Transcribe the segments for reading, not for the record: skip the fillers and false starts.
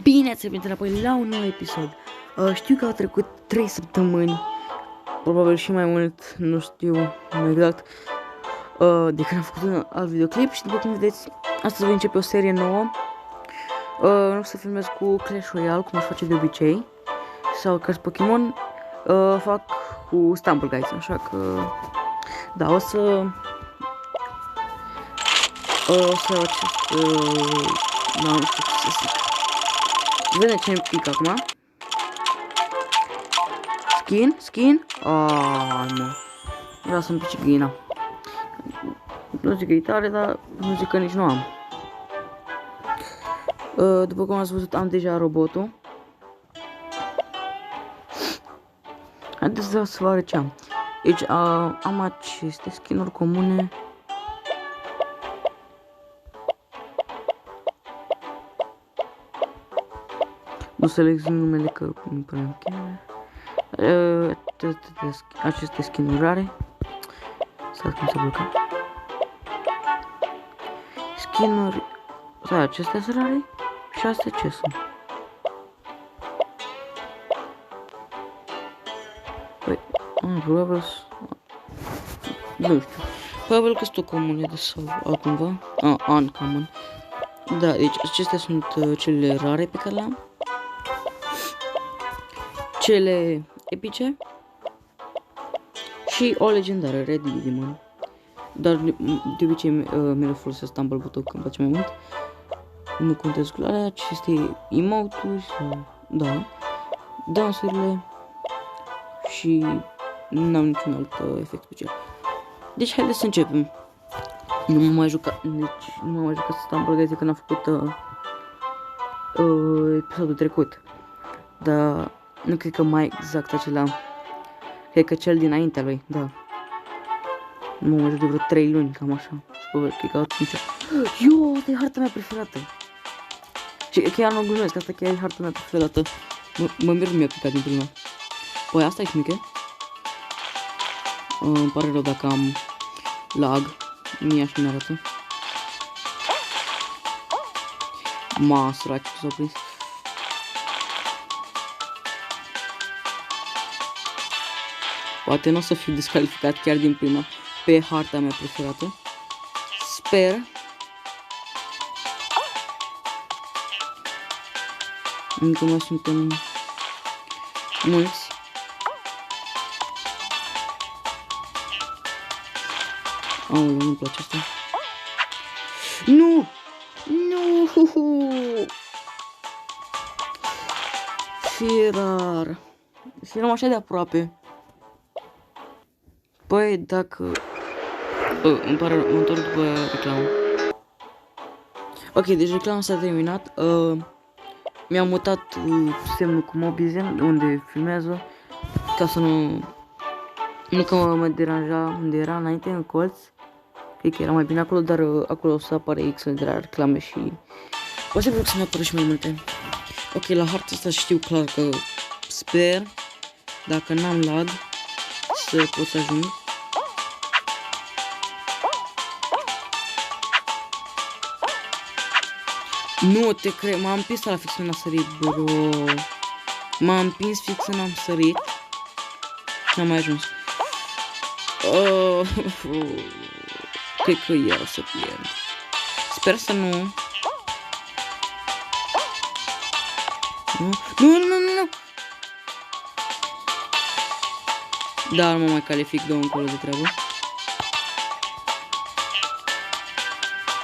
Bine ați venit înapoi la un nou episod. Știu că au trecut 3 săptămâni, probabil și mai mult, nu știu exact, de când am făcut un alt videoclip și după cum vedeți, astăzi voi începe o serie nouă. Nu o să filmez cu Clash Royale, cum aș face de obicei, sau cărți Pokémon, fac cu Stumble Guys, așa că, da, o să acest, nu știu ce să zic. Vedem ce îmi pic acum. Skin? Nu. Vreau să-mi pice ghina. Nu zic că e tare, dar nu zic că nici nu am. După cum ați văzut, am deja robotul. Haideți să vă arăt ce am. Deci am aceste skin-uri comune. Nu să le zic numele că nu prea am aceste skin-uri rare. Stați cum s-a blocat. Skin-uri... Da, acestea sunt rare. Și astea ce sunt? Păi, probabil... Nu știu. Probabil că sunt o comune de sau altcumva. Uncommon. Da, deci acestea sunt cele rare pe care le-am. Cele epice și o legendară, Red Demon. Dar de obicei mereu folosesc Stumble Button când place mai mult. Nu contez cu alea, aceste emote-uri sau, da, dansurile și nu am niciun alt efect special. Deci haideți să începem. Nu m-am mai jucat, Stumble Guys de când am făcut episodul trecut. Dar nu cred că mai exact acela. Cred că cel dinaintea lui, da. Nu mă joc de vreo 3 luni, cam așa. Cred că atunci. Yo, asta e harta mea preferată. Și chiar nu glumesc, asta chiar e harta mea preferată. Mă mir mi-a picat din prima. Păi asta e mică. Îmi pare rău dacă am lag. Mie așa mi-arată. Săraci, s-au prins. Poate nu o să fiu descalificat chiar din prima pe harta mea preferată. Sper. Încă mai suntem mulți. Aoleu, nu-mi place asta. Nu! Nu! Firar. Și eram așa de aproape. Păi, dacă... îmi pare rău, mă întorc după reclamă. Ok, deci reclama s-a terminat. Mi-am mutat semnul cu Mobizen, unde filmează, ca să nu... Nu că mă deranja unde era înainte, în colț. Cred că era mai bine acolo, dar acolo o să apare X de la reclame și... Posibil să-mi apară și mai multe. Ok, la harta asta știu clar că sper, dacă n-am lag, să pot să ajung. Nu te cred, m-am împins la fix când am sărit, bro. M-am împins fix când am sărit și n-am mai ajuns. Cred că eu o să pierd. Sper să nu. Nu. Dar mă mai calific de încolo de treabă.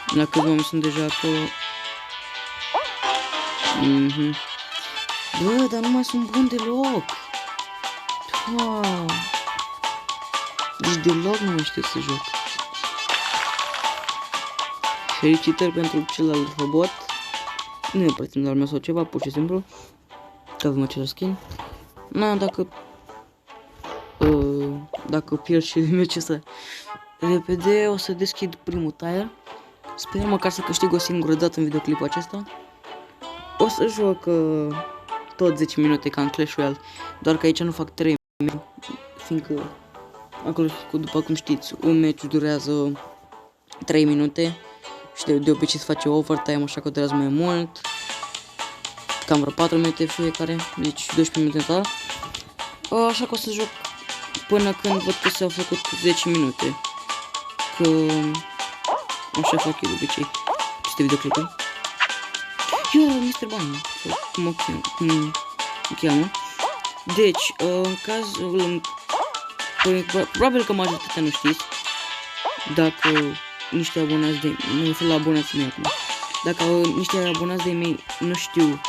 La câți oameni sunt deja acolo. Bă, dar nu mai sunt bun deloc. Wow. Deci deloc nu mai știu să joc. Felicitări pentru celălalt robot. Nu e plătim de-al meu sau ceva, pur și simplu. Că avem același skin. Na, dacă pierd și necesar repede, o să deschid primul tire. Sper măcar să câștig o singură dată în videoclipul acesta. O să joc tot 10 minute ca în Clash Royale, doar că aici nu fac 3 minute, fiindcă acolo, după cum știți, un meci durează 3 minute și de obicei se face overtime, așa că durează mai mult. cam vreo 4 minute fiecare, deci 12 minute în total. Așa că o să joc până când văd că s-au făcut 10 minute. Că așa fac eu de obicei aceste videoclipuri. Eu, Mr. Bunny, sau cum o cheamă. Deci, în cazul... Probabil că majoritatea nu știți. Dacă niște abonați de... Mă refer la abonații mei acum. Dacă niște abonați de mei nu știu...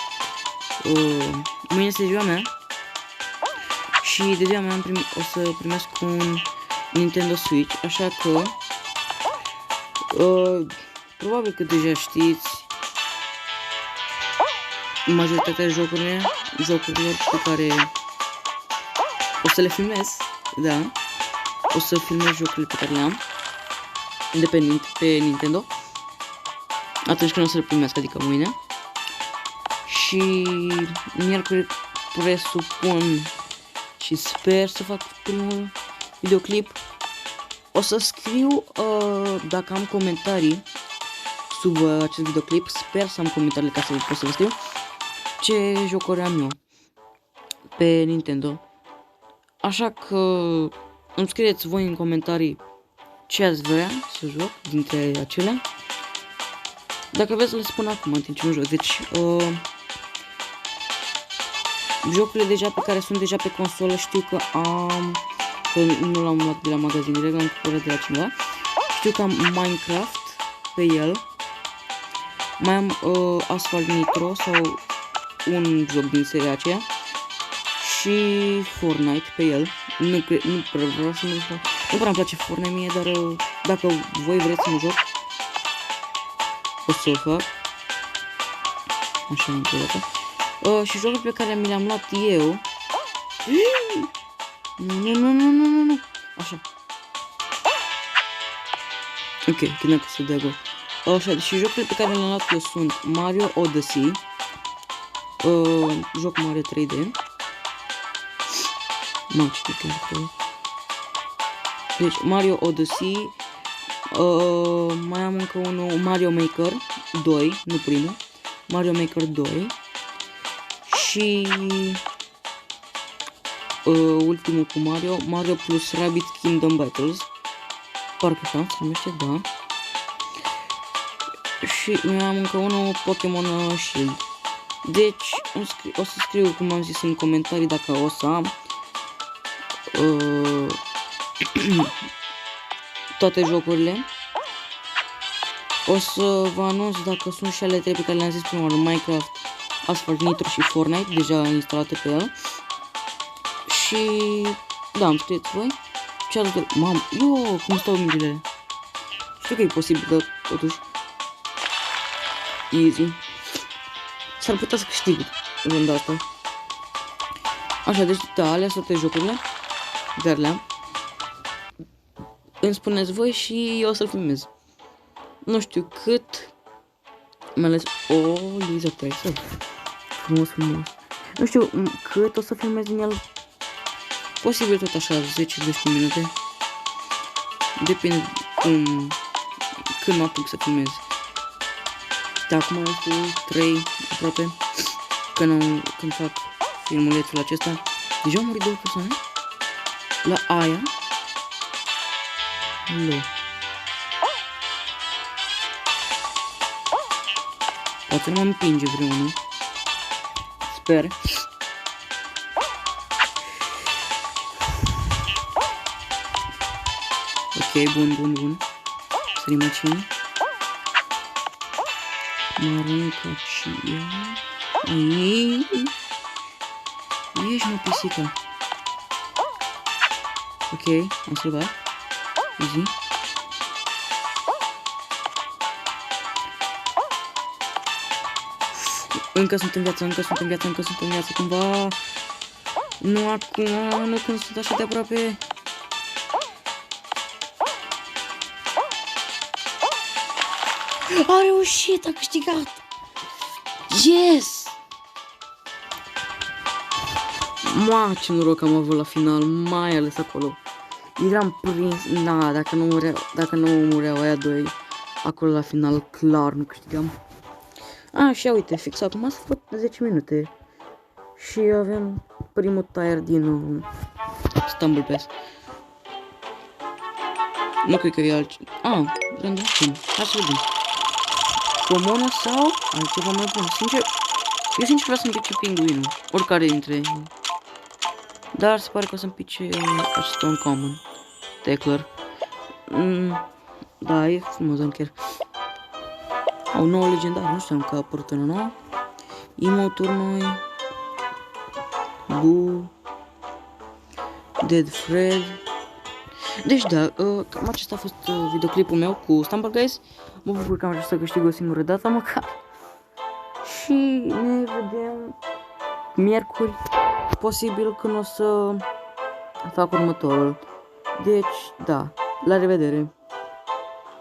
Mâine este ziua mea. Și de ziua mea o să primesc un Nintendo Switch. Așa că... probabil că deja știți majoritatea jocurilor pe care o să le filmez, da, o să filmez jocurile pe care le am pe Nintendo atunci când o să le primesc, adică mâine. Și miercuri presupun și sper să fac primul videoclip. O să scriu dacă am comentarii sub acest videoclip. Sper să am comentariile ca să pot să vă scriu ce jocuri am eu pe Nintendo. Așa că îmi scrieți voi în comentarii ce ați vrea să joc dintre acelea. Dacă vreți să le spun acum în timp ce nu joc. Deci jocurile deja pe care sunt deja pe consolă știu că am, că nu l-am luat de la magazin direct, l-am cumpărat de la cineva. Știu că am Minecraft pe el. Mai am Asphalt Nitro sau un joc din seria aceea. Și Fortnite pe el. Nu prea vreau să nu prea îmi place Fortnite mie, dar dacă voi vreți să mă joc, o să o fac. Așa, încă o dată. Și jocul pe care mi l-am luat eu. Nu. Așa. Ok, cred că se dea gol. Așa, și jocurile pe care le-am luat eu sunt Mario Odyssey. Joc Mario 3D. Deci Mario Odyssey. Mai am încă unul, Mario Maker 2, nu primul. Mario Maker 2. Și ultimul cu Mario plus Rabbids Kingdom Battles. Parcă așa se numește, da. Și mai am încă unul, Pokémon Shield. Deci o să scriu, cum am zis, în comentarii dacă o să am toate jocurile. O să vă anunț dacă sunt și ale trei pe care le-am zis prima oară, Minecraft, Asphalt Nitro și Fortnite, deja instalate pe el. Și da, îmi scrieți voi ce altă... Mamă, cum stau mingile. Știu că e posibil, dar totuși easy. S-ar putea să câștig runda asta. Așa, deci da, alea sunt toate jocurile pe care le-am. Îmi spuneți voi și eu o să-l filmez. Nu știu cât. Mai ales o Liza Tyson. Frumos. Nu știu cât o să filmez din el. Posibil tot așa 10-12 minute. Depinde când mă apuc să filmez. De acum este 3 aproape. Când fac filmulețul acesta. Deja au murit 2 persoane? La aia? Nu. Poate nu mă împinge vreunul. Sper. Ok, bun. Sărim aici. Mă arunc aici. Aiii. Ești, mă, pisica. Ok, am salvat. Easy. Încă sunt în viață, cumva. Nu acum, nu când sunt așa de aproape. A reușit, a câștigat. Yes! Ma, ce noroc am avut la final, mai ales acolo. Eram prins, da, dacă nu mureau aia doi, acolo la final, clar nu câștigam. Și ia uite, fix acum s-a făcut 10 minute. Și avem primul tire din Stumble Pass. Nu cred că e altceva. Random skin. Hai să vedem. Comună sau altceva mai bun. Eu sincer vreau să-mi pice pinguinul. Oricare dintre ei. Dar se pare că o să-mi pice acesta uncommon. Tackler. Da, e frumos, chiar. Au 9 legendari, nu știu că a apărut una nouă. Emote-uri noi. Bu. Dead Fred. Deci da, cam acesta a fost videoclipul meu cu Stumble Guys. Mă bucur că am reușit să câștig o singură dată măcar. Și ne vedem miercuri. Posibil când o să fac următorul. Deci, da, la revedere!